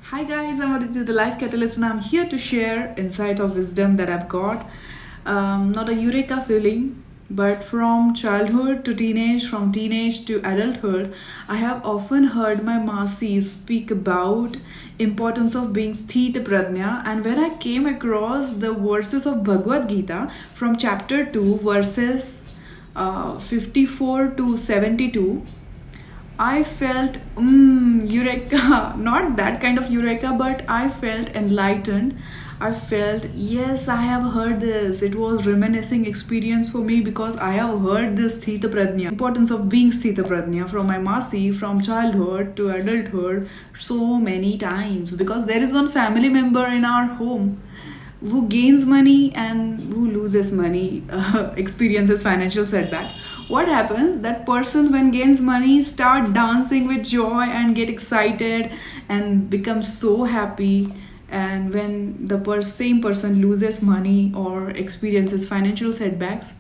Hi guys, I'm Aditi, the Life Catalyst, and I'm here to share insight of wisdom that I've got. Not a eureka feeling, but from childhood to teenage, from teenage to adulthood, I have often heard my Masis speak about importance of being sthita prajna. And when I came across the verses of Bhagavad Gita from chapter 2, verses 54 to 72, I felt eureka, not that kind of eureka, but I felt enlightened. I felt, yes, I have heard this. It was reminiscing experience for me because I have heard this Sthita Prajna, importance of being Sthita Prajna from my Masi, from childhood to adulthood, so many times. Because there is one family member in our home who gains money and who loses money, experiences financial setbacks. What happens, that person when gains money start dancing with joy and get excited and become so happy, and when the same person loses money or experiences financial setbacks,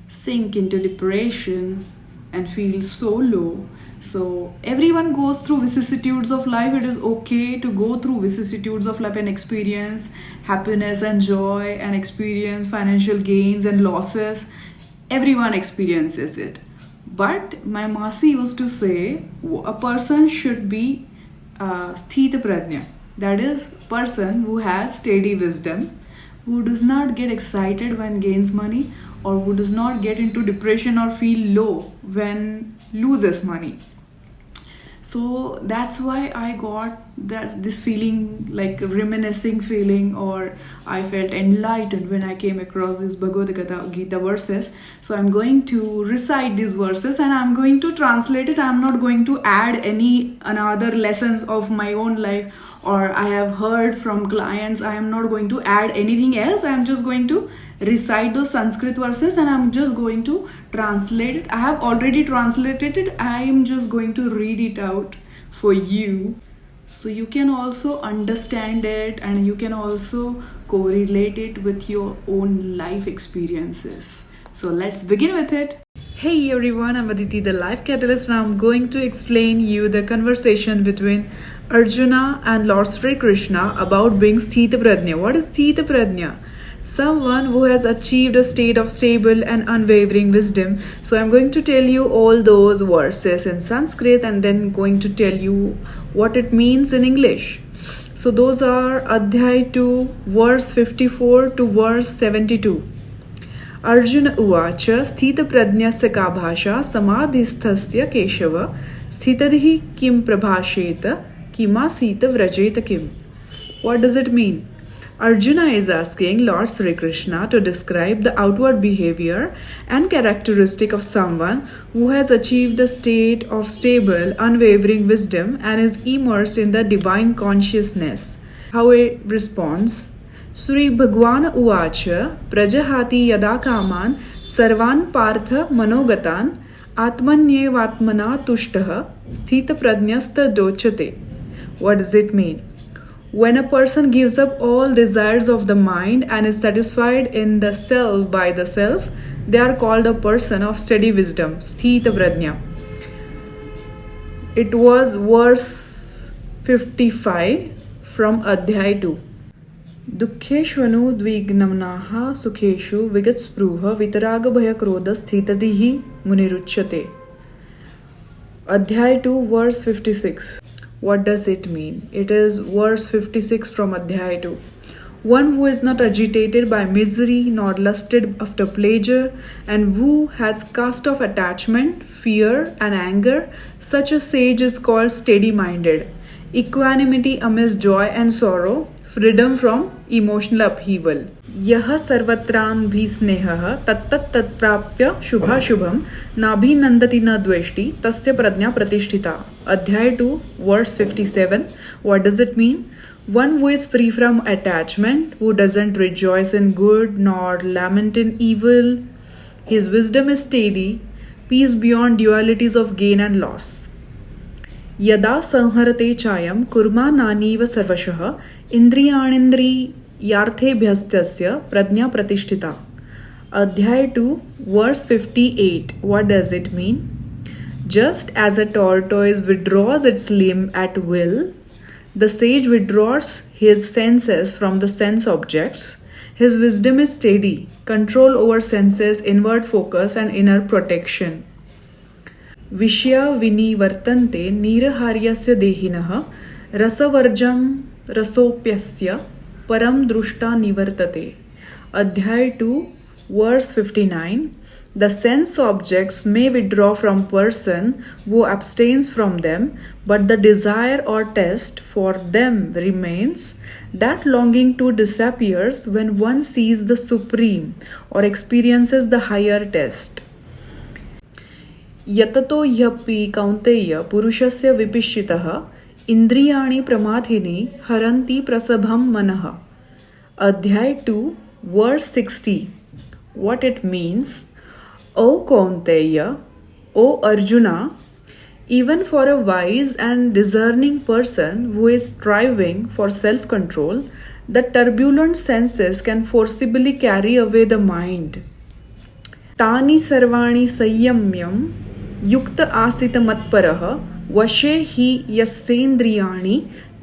sink into depression and feel so low. So everyone goes through vicissitudes of life. It is okay to go through vicissitudes of life and experience happiness and joy and experience financial gains and losses. Everyone experiences it. But my Masi used to say a person should be sthita prajna. That is, person who has steady wisdom, who does not get excited when gains money, or who does not get into depression or feel low when loses money. So that's why I got this feeling, like reminiscing feeling, or I felt enlightened when I came across these Bhagavad Gita verses. So I'm going to recite these verses and I'm going to translate it. I'm not going to add any another lessons of my own life, or I have heard from clients. I am not going to add anything else. I am just going to recite those Sanskrit verses and I'm just going to translate it. I have already translated it. I am just going to read it out for you so you can also understand it and you can also correlate it with your own life experiences. So let's begin with it. Hey everyone, I'm Aditi, the Life Catalyst, and I'm going to explain you the conversation between Arjuna and Lord Sri Krishna about being Sthita Prajna. What is Sthita Prajna? Someone who has achieved a state of stable and unwavering wisdom. So I'm going to tell you all those verses in Sanskrit and then going to tell you what it means in English. So those are Adhyay 2, verse 54 to verse 72. Arjun उवाच स्थितप्रज्ञस्य का भाषा समाधिस्थस्य केशव स्थितधिः किं प्रभाषेत किमासीत व्रजेत किम. What does it mean? Arjuna is asking Lord Sri Krishna to describe the outward behavior and characteristic of someone who has achieved a state of stable, unwavering wisdom and is immersed in the divine consciousness. How it responds? Sri Bhagwan Uvacha Prajahati Yada Kaman Sarvan Partha Manogatan Atmanyevatmana Tushtaha Sthita Prajnasta Dochate. What does it mean? When a person gives up all desires of the mind and is satisfied in the self by the self, they are called a person of steady wisdom, Sthita Prajna. It was verse 55 from Adhyay 2. दुःखेष्वनुद्विग्नमनाः सुखेषु विगतस्पृह वितरागभयक्रोधस्थितधिः मुनिरुच्यते. Adhyay 2 verse 56. What does it mean? It is verse 56 from Adhyay 2. One who is not agitated by misery nor lusted after pleasure, and who has cast off attachment, fear and anger, such a sage is called steady-minded. Equanimity amidst joy and sorrow, freedom from emotional upheaval. यह सर्वत्रान्भिस्नेहः तत्तत् तत्प्राप्य शुभाशुभं नाभिनन्दति न द्वेष्टि तस्य प्रज्ञा प्रतिष्ठिता. Adhyay 2 verse 57. What does it mean? One who is free from attachment, who doesn't rejoice in good nor lament in evil. His wisdom is steady, peace beyond dualities of gain and loss. यदा संहरते चायं कुर्मानानीव सर्वशः इन्द्रियाणीन्द्रियार्थेभ्यस्तस्य प्रज्ञा प्रतिष्ठिता. Adhyay 2 verse 58. What does it mean? Just as a tortoise withdraws its limb at will, The sage withdraws his senses from the sense objects. His wisdom is steady, control over senses, inward focus, and inner protection. विषया विनिवर्तन्ते नीरहार्यस्य देहिनः रसवर्जं रसोप्यस्य परम दृष्टा निवर्तते. Adhyay 2 verse 59. The sense objects may withdraw from person who abstains from them, but the desire or taste for them remains. That longing too disappears when one sees the supreme or experiences the higher taste. यततो ह्यपि कौन्तेय पुरुषस्य विपिशितः इंद्रियाणि प्रमाथिनी हरन्ति प्रसभं मनः. Adhyay 2 verse 60. What it means? O Kaunteya, O Arjuna, even for a wise and discerning person who is striving for self-control, the turbulent senses can forcibly carry away the mind. Tani sarvani sayyamyam युक्त आसित मत्परः वशे हि यस्येन्द्रियाणि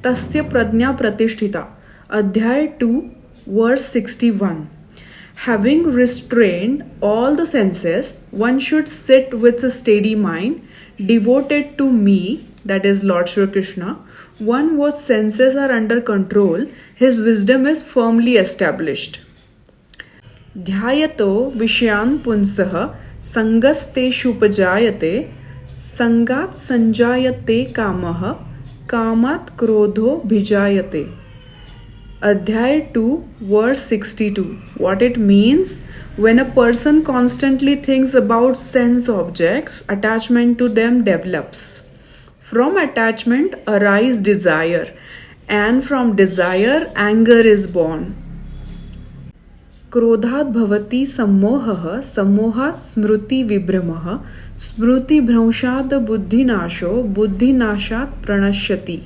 तस्य प्रज्ञा प्रतिष्ठिता. Adhyay 2 verse 61. Having restrained all the senses, one should sit with a steady mind, devoted to me, that is Lord Shri Krishna. One whose senses are under control, his wisdom is firmly established. ध्यायतो विषयान् पुंसः संगस्तेषुपजायते संगात् संजायते कामः कामात् क्रोधो भिजायते. Adhyay 2 verse 62. What it means? When a person constantly thinks about sense objects, attachment to them develops. From attachment arise desire, and from desire anger is born. क्रोधात् भवति सम्मोहः सम्मोहात् स्मृति विभ्रमः स्मृति भ्रंशात् बुद्धिनाशो बुद्धिनाशात् प्रणश्यति.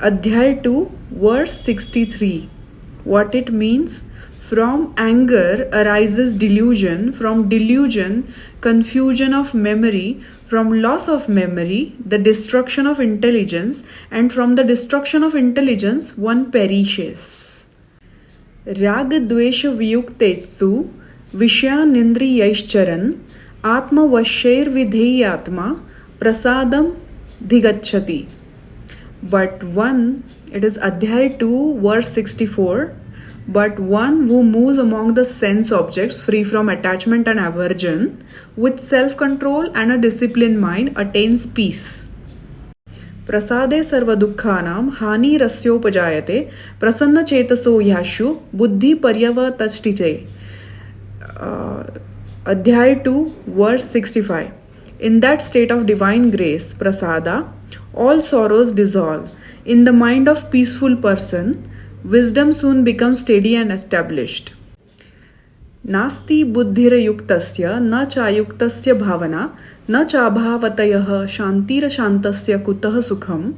Adhyay 2 verse 63. What it means? From anger arises delusion, from delusion confusion of memory, from loss of memory the destruction of intelligence, and from the destruction of intelligence one perishes. राग द्वेष वियुक्तेषु विषयानिन्द्रियैश्चरन् आत्मवशैर्विधेयात्मा प्रसादं धिगच्छति. But one, it is Adhyay 2 verse 64. But one who moves among the sense objects free from attachment and aversion with self-control and a disciplined mind attains peace. प्रसादे सर्वदुःखानां हानिरस्योपजायते प्रसन्नचेतसो ह्याशु बुद्धि पर्यवतिष्ठते. Adhyay 2 verse 65. In that state of divine grace, prasada, all sorrows dissolve. In the mind of peaceful person, wisdom soon becomes steady and established. नास्ति बुद्धिरयुक्तस्य न चायुक्तस्य भावना न चाभावतयः शान्तिरशान्तस्य कुतः सुखम्.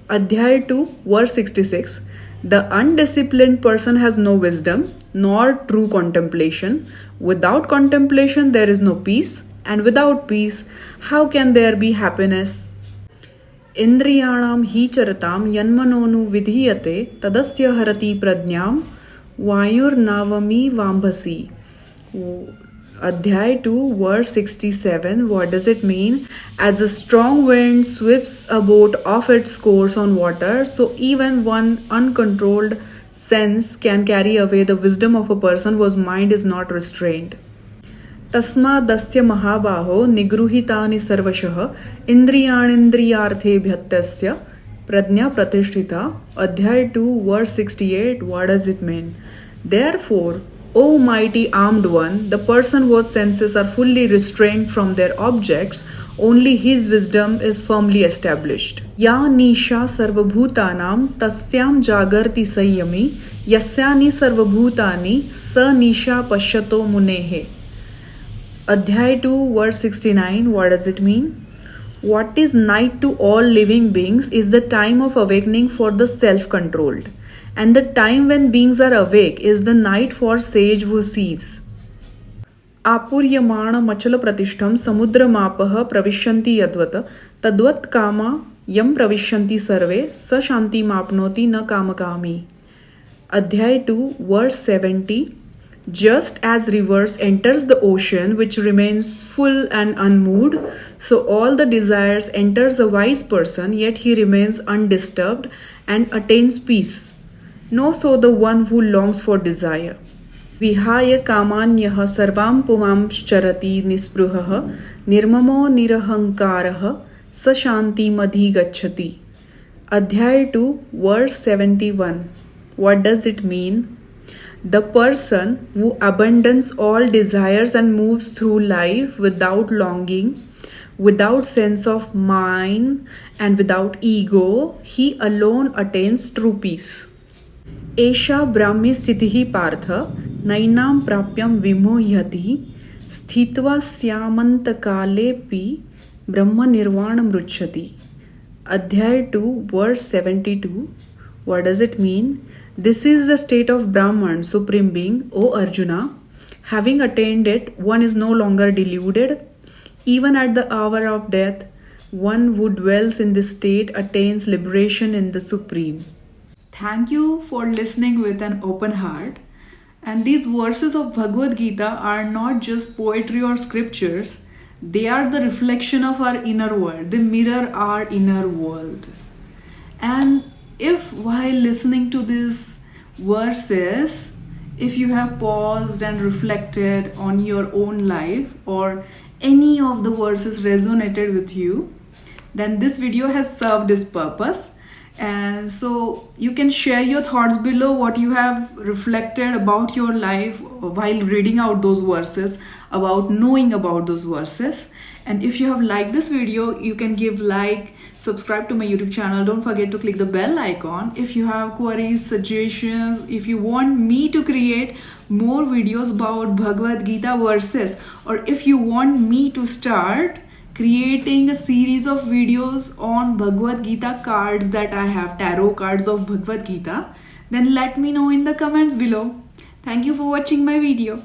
Adhyay 2 verse 66. The undisciplined person has no wisdom nor true contemplation. Without contemplation there is no peace, and without peace how can there be happiness? इंद्रियाणां हि चरतां यन्मनोनु विधीयते तदस्य हरति प्रज्ञां वायुर्नावमी वाम्भसि. Adhyay 2 verse 67. What does it mean? As a strong wind sweeps a boat off its course on water, so even one uncontrolled sense can carry away the wisdom of a person whose mind is not restrained. तस्मादस्य महाबाहो निगृहीतानि सर्वशः इन्द्रियाणीन्द्रियार्थेभ्यस्तस्य प्रज्ञा प्रतिष्ठिता. Adhyay 2 verse 68. What does it mean? Therefore, O mighty armed one, the person whose senses are fully restrained from their objects, only his wisdom is firmly established. Ya nisha sarvabhutanam tasyam jagarti संयमी यस्यानि सर्वभूतानि स nisha पश्यतो मुनेः. Adhyay 2 verse 69. What does it mean? What is night to all living beings is the time of awakening for the self-controlled, and the time when beings are awake is the night for sage who sees. आपूर्यमाणमचलप्रतिष्ठं समुद्रमापः प्रविशन्ति यद्वत् तद्वत् कामा यम प्रविशन्ति सर्वे स शान्तिमाप्नोति न कामकामी. Adhyay 2 verse 70. Just as rivers enters the ocean which remains full and unmoved, so all the desires enters a wise person, yet he remains undisturbed and attains peace. No so the one who longs for desire. विहाय कामान्यः सर्वां पुमांश्चरति निस्पृहः निर्ममो निरहङ्कारः स शान्तिमधिगच्छति. Adhyay 2 verse 71. What does it mean? The person who abandons all desires and moves through life without longing, without sense of mine, and without ego, he alone attains true peace. Esha brahmi sthitihi partha nainam prapyam vimuhyati sthitva syamantakaalepi brahma nirvanam ruchyati. Adhyay 2 verse 72. What does it mean? This is the state of Brahman, Supreme Being, O Arjuna. Having attained it, one is no longer deluded. Even at the hour of death, one who dwells in this state attains liberation in the Supreme. Thank you for listening with an open heart. And these verses of Bhagavad Gita are not just poetry or scriptures, they are the reflection of our inner world. They mirror our inner world. And if while listening to these verses, if you have paused and reflected on your own life or any of the verses resonated with you, then this video has served its purpose. And so you can share your thoughts below, what you have reflected about your life while reading out those verses, about knowing about those verses. And if you have liked this video, you can give like, subscribe to my YouTube channel. Don't forget to click the bell icon. If you have queries, suggestions, if you want me to create more videos about Bhagavad Gita verses, or if you want me to start creating a series of videos on Bhagavad Gita cards that I have, tarot cards of Bhagavad Gita, then let me know in the comments below. Thank you for watching my video.